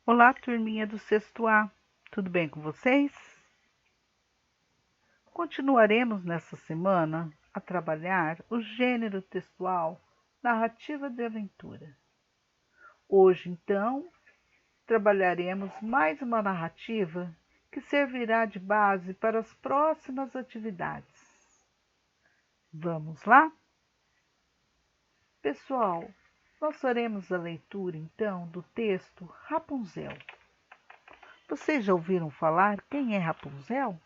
Olá, turminha do sexto A, tudo bem com vocês? Continuaremos nessa semana a trabalhar o gênero textual narrativa de aventura. Hoje, então, trabalharemos mais uma narrativa que servirá de base para as próximas atividades. Vamos lá? Pessoal, nós faremos a leitura, então, do texto Rapunzel. Vocês já ouviram falar quem é Rapunzel?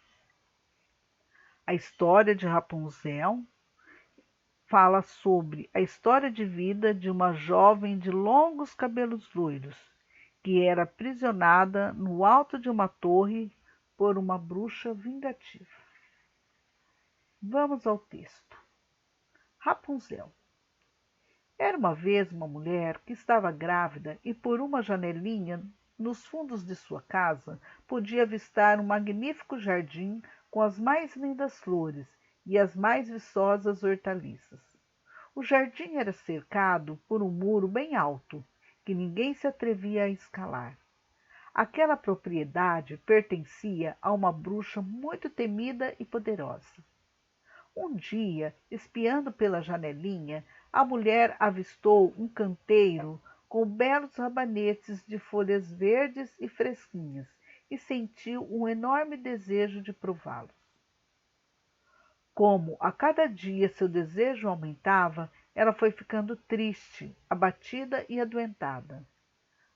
A história de Rapunzel fala sobre a história de vida de uma jovem de longos cabelos loiros, que era aprisionada no alto de uma torre por uma bruxa vingativa. Vamos ao texto. Rapunzel. Era uma vez uma mulher que estava grávida e por uma janelinha nos fundos de sua casa podia avistar um magnífico jardim com as mais lindas flores e as mais viçosas hortaliças. O jardim era cercado por um muro bem alto, que ninguém se atrevia a escalar. Aquela propriedade pertencia a uma bruxa muito temida e poderosa. Um dia, espiando pela janelinha, a mulher avistou um canteiro com belos rabanetes de folhas verdes e fresquinhas e sentiu um enorme desejo de prová-los. Como a cada dia seu desejo aumentava, ela foi ficando triste, abatida e adoentada.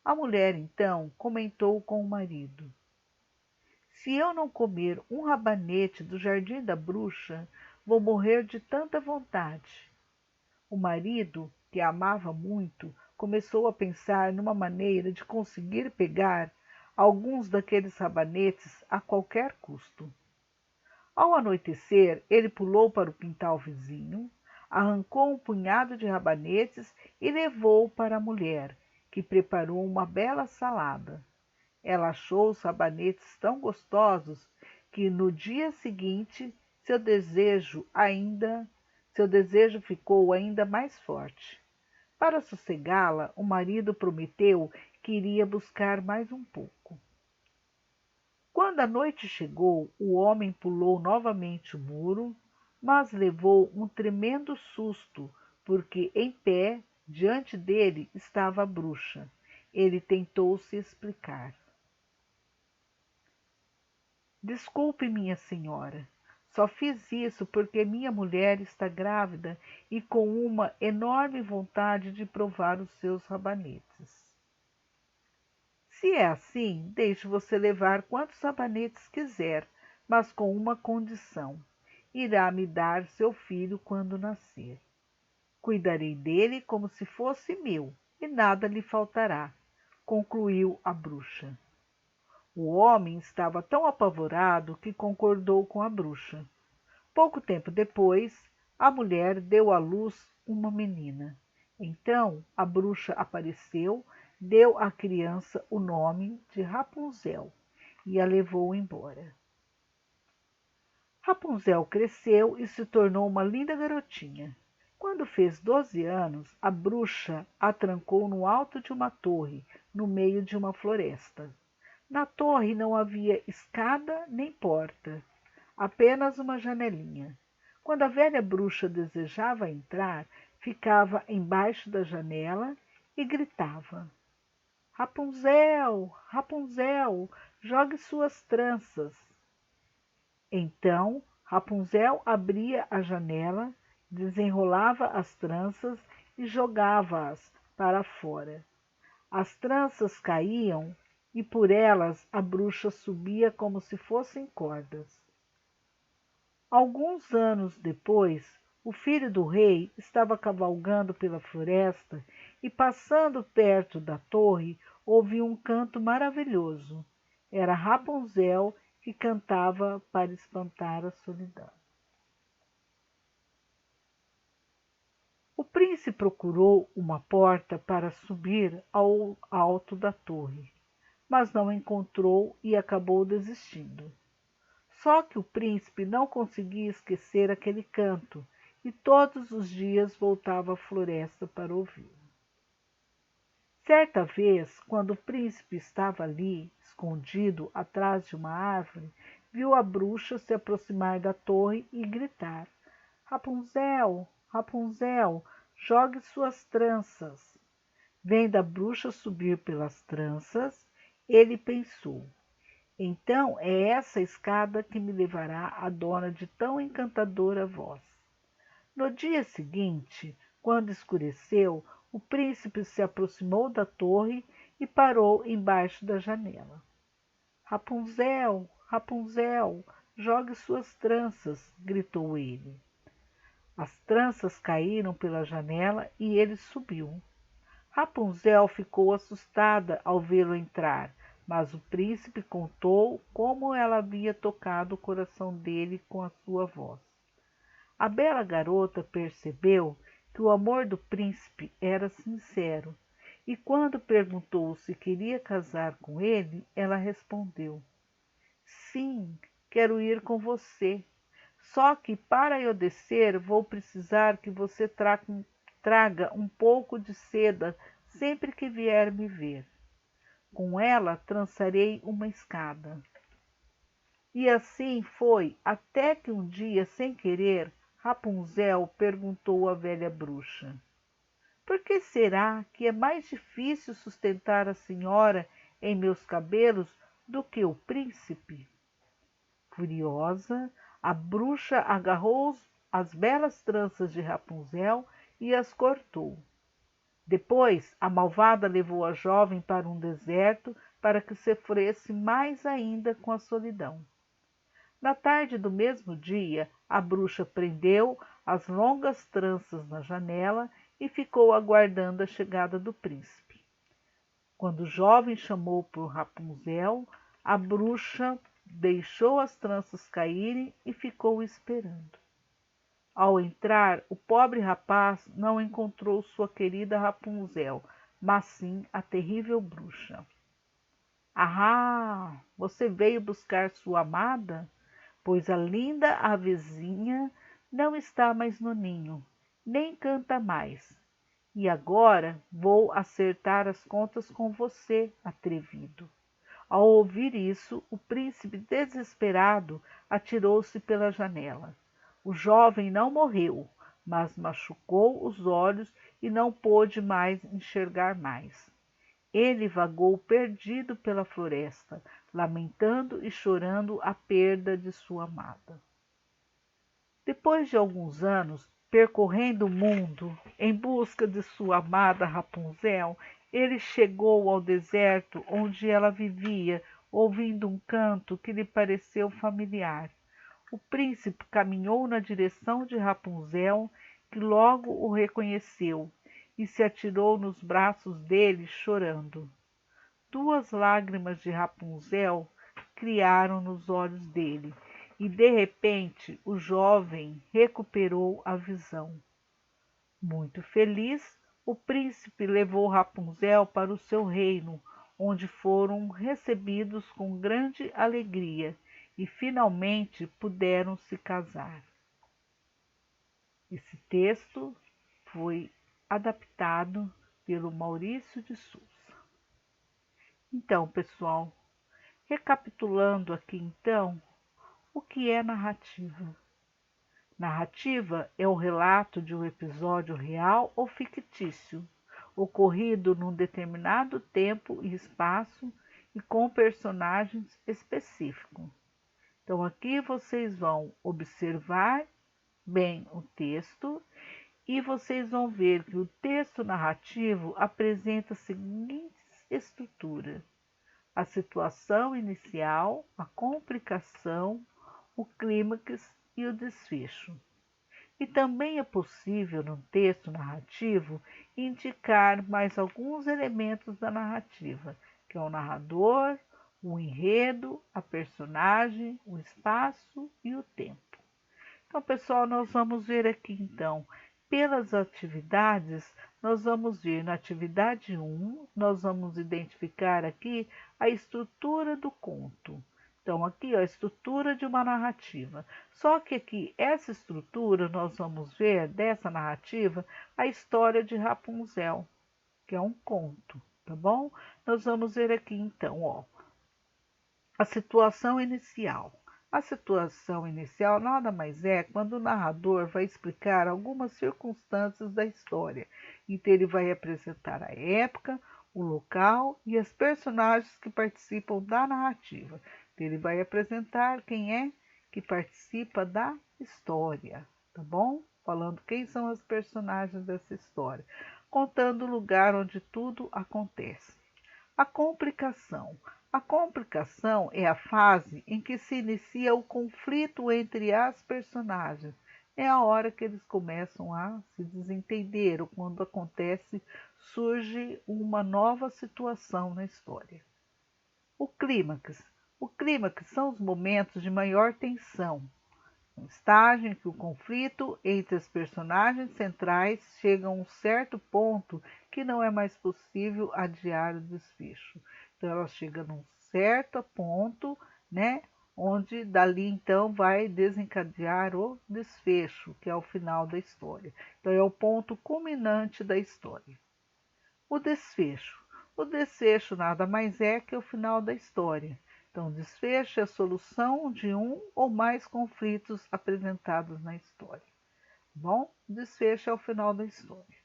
A mulher, então, comentou com o marido: Se eu não comer um rabanete do jardim da bruxa, vou morrer de tanta vontade. O marido, que a amava muito, começou a pensar numa maneira de conseguir pegar alguns daqueles rabanetes a qualquer custo. Ao anoitecer, ele pulou para o quintal vizinho, arrancou um punhado de rabanetes e levou para a mulher, que preparou uma bela salada. Ela achou os rabanetes tão gostosos que no dia seguinte seu desejo ficou ainda mais forte. Para sossegá-la, o marido prometeu que iria buscar mais um pouco. Quando a noite chegou, o homem pulou novamente o muro, mas levou um tremendo susto, porque em pé, diante dele, estava a bruxa. Ele tentou se explicar. Desculpe, minha senhora. Só fiz isso porque minha mulher está grávida e com uma enorme vontade de provar os seus rabanetes. Se é assim, deixe você levar quantos rabanetes quiser, mas com uma condição. Irá me dar seu filho quando nascer. Cuidarei dele como se fosse meu, e nada lhe faltará, concluiu a bruxa. O homem estava tão apavorado que concordou com a bruxa. Pouco tempo depois, a mulher deu à luz uma menina. Então a bruxa apareceu, deu à criança o nome de Rapunzel e a levou embora. Rapunzel cresceu e se tornou uma linda garotinha. Quando fez 12 anos, a bruxa a trancou no alto de uma torre, no meio de uma floresta. Na torre não havia escada nem porta, apenas uma janelinha. Quando a velha bruxa desejava entrar, ficava embaixo da janela e gritava: Rapunzel, Rapunzel, jogue suas tranças. Então Rapunzel abria a janela, desenrolava as tranças e jogava-as para fora. As tranças caíam e por elas a bruxa subia como se fossem cordas. Alguns anos depois, o filho do rei estava cavalgando pela floresta e, passando perto da torre, ouviu um canto maravilhoso. Era Rapunzel que cantava para espantar a solidão. O príncipe procurou uma porta para subir ao alto da torre, mas não encontrou e acabou desistindo. Só que o príncipe não conseguia esquecer aquele canto e todos os dias voltava à floresta para ouvir. Certa vez, quando o príncipe estava ali, escondido atrás de uma árvore, viu a bruxa se aproximar da torre e gritar: Rapunzel, Rapunzel, jogue suas tranças. Vendo a bruxa subir pelas tranças, ele pensou: então é essa escada que me levará à dona de tão encantadora voz. No dia seguinte, quando escureceu, o príncipe se aproximou da torre e parou embaixo da janela. Rapunzel, Rapunzel, jogue suas tranças, gritou ele. As tranças caíram pela janela e ele subiu. Rapunzel ficou assustada ao vê-lo entrar, mas o príncipe contou como ela havia tocado o coração dele com a sua voz. A bela garota percebeu que o amor do príncipe era sincero, e quando perguntou se queria casar com ele, ela respondeu: Sim, quero ir com você. Só que para eu descer, vou precisar que você traga um pouco de seda sempre que vier me ver. Com ela trançarei uma escada. E assim foi, até que um dia, sem querer, Rapunzel perguntou à velha bruxa: Por que será que é mais difícil sustentar a senhora em meus cabelos do que o príncipe? Furiosa, a bruxa agarrou as belas tranças de Rapunzel e as cortou. Depois, a malvada levou a jovem para um deserto para que sofresse mais ainda com a solidão. Na tarde do mesmo dia, a bruxa prendeu as longas tranças na janela e ficou aguardando a chegada do príncipe. Quando o jovem chamou por Rapunzel, a bruxa deixou as tranças caírem e ficou esperando. Ao entrar, o pobre rapaz não encontrou sua querida Rapunzel, mas sim a terrível bruxa. Ah, você veio buscar sua amada? Pois a linda avezinha não está mais no ninho, nem canta mais. E agora vou acertar as contas com você, atrevido. Ao ouvir isso, o príncipe, desesperado, atirou-se pela janela. O jovem não morreu, mas machucou os olhos e não pôde mais enxergar mais. Ele vagou perdido pela floresta, lamentando e chorando a perda de sua amada. Depois de alguns anos, percorrendo o mundo em busca de sua amada Rapunzel, ele chegou ao deserto onde ela vivia, ouvindo um canto que lhe pareceu familiar. O príncipe caminhou na direção de Rapunzel, que logo o reconheceu, e se atirou nos braços dele, chorando. Duas lágrimas de Rapunzel criaram nos olhos dele, e de repente o jovem recuperou a visão. Muito feliz, o príncipe levou Rapunzel para o seu reino, onde foram recebidos com grande alegria e finalmente puderam se casar. Esse texto foi adaptado pelo Maurício de Souza. Então, pessoal, recapitulando aqui então, o que é narrativa? Narrativa é o relato de um episódio real ou fictício, ocorrido num determinado tempo e espaço e com personagens específicos. Então, aqui vocês vão observar bem o texto e vocês vão ver que o texto narrativo apresenta a seguinte estrutura: a situação inicial, a complicação, o clímax e o desfecho. E também é possível, no texto narrativo, indicar mais alguns elementos da narrativa, que é o narrador, o enredo, a personagem, o espaço e o tempo. Então, pessoal, nós vamos ver aqui, então, pelas atividades, nós vamos ver na atividade 1, nós vamos identificar aqui a estrutura do conto. Então, aqui, ó, a estrutura de uma narrativa. Só que aqui, essa estrutura, nós vamos ver dessa narrativa a história de Rapunzel, que é um conto. tá bom? Nós vamos ver aqui então, ó, a situação inicial. A situação inicial nada mais é quando o narrador vai explicar algumas circunstâncias da história. Então, ele vai apresentar a época, o local e as personagens que participam da narrativa. Então, ele vai apresentar quem é que participa da história, tá bom? Falando quem são os personagens dessa história, contando o lugar onde tudo acontece. A complicação. A complicação é a fase em que se inicia o conflito entre as personagens. É a hora que eles começam a se desentender, ou quando acontece, surge uma nova situação na história. O clímax. O clímax são os momentos de maior tensão, um estágio em que o conflito entre as personagens centrais chega a um certo ponto que não é mais possível adiar o desfecho. Então ela chega num certo ponto, né, onde dali então vai desencadear o desfecho, que é o final da história. Então é o ponto culminante da história. O desfecho. O desfecho nada mais é que o final da história. Então, o desfecho é a solução de um ou mais conflitos apresentados na história. Bom, o desfecho é o final da história.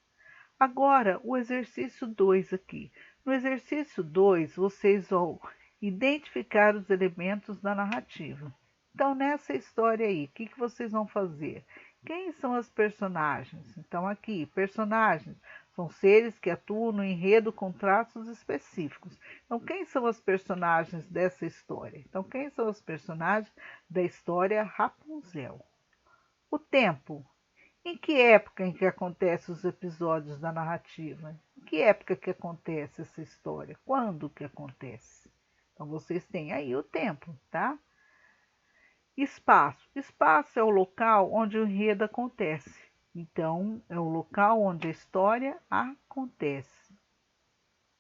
Agora, o exercício 2 aqui. No exercício 2, vocês vão identificar os elementos da narrativa. Então, nessa história aí, o que vocês vão fazer? Quem são as personagens? Então, aqui, personagens são seres que atuam no enredo com traços específicos. Então, quem são as personagens dessa história? Então, quem são os personagens da história Rapunzel? O tempo. Em que época em que acontecem os episódios da narrativa? Em que época que acontece essa história? Quando que acontece? Então, vocês têm aí o tempo, tá? Espaço. Espaço é o local onde o enredo acontece. Então, é o local onde a história acontece.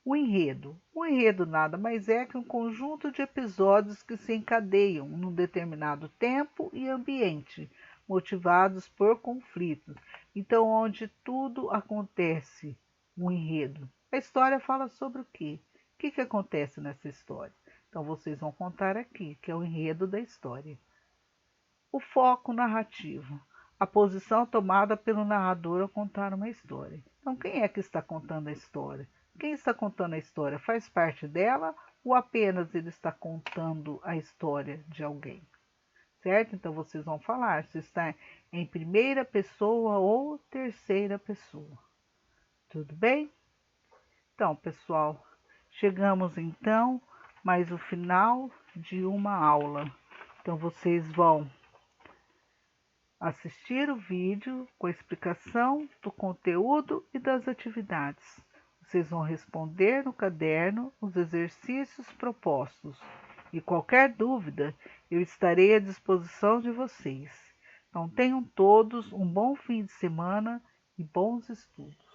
O enredo. O enredo nada mais é que um conjunto de episódios que se encadeiam num determinado tempo e ambiente, motivados por conflitos. Então, onde tudo acontece, o enredo. A história fala sobre o quê? O que acontece nessa história? Então, vocês vão contar aqui, que é o enredo da história. O foco narrativo. A posição tomada pelo narrador ao contar uma história. Então, quem é que está contando a história? Quem está contando a história faz parte dela ou apenas ele está contando a história de alguém? Certo? Então, vocês vão falar se está em primeira pessoa ou terceira pessoa. Tudo bem? Então, pessoal, chegamos então mais o final de uma aula. Então, vocês vão assistir o vídeo com a explicação do conteúdo e das atividades. Vocês vão responder no caderno os exercícios propostos. E qualquer dúvida, eu estarei à disposição de vocês. Então, tenham todos um bom fim de semana e bons estudos.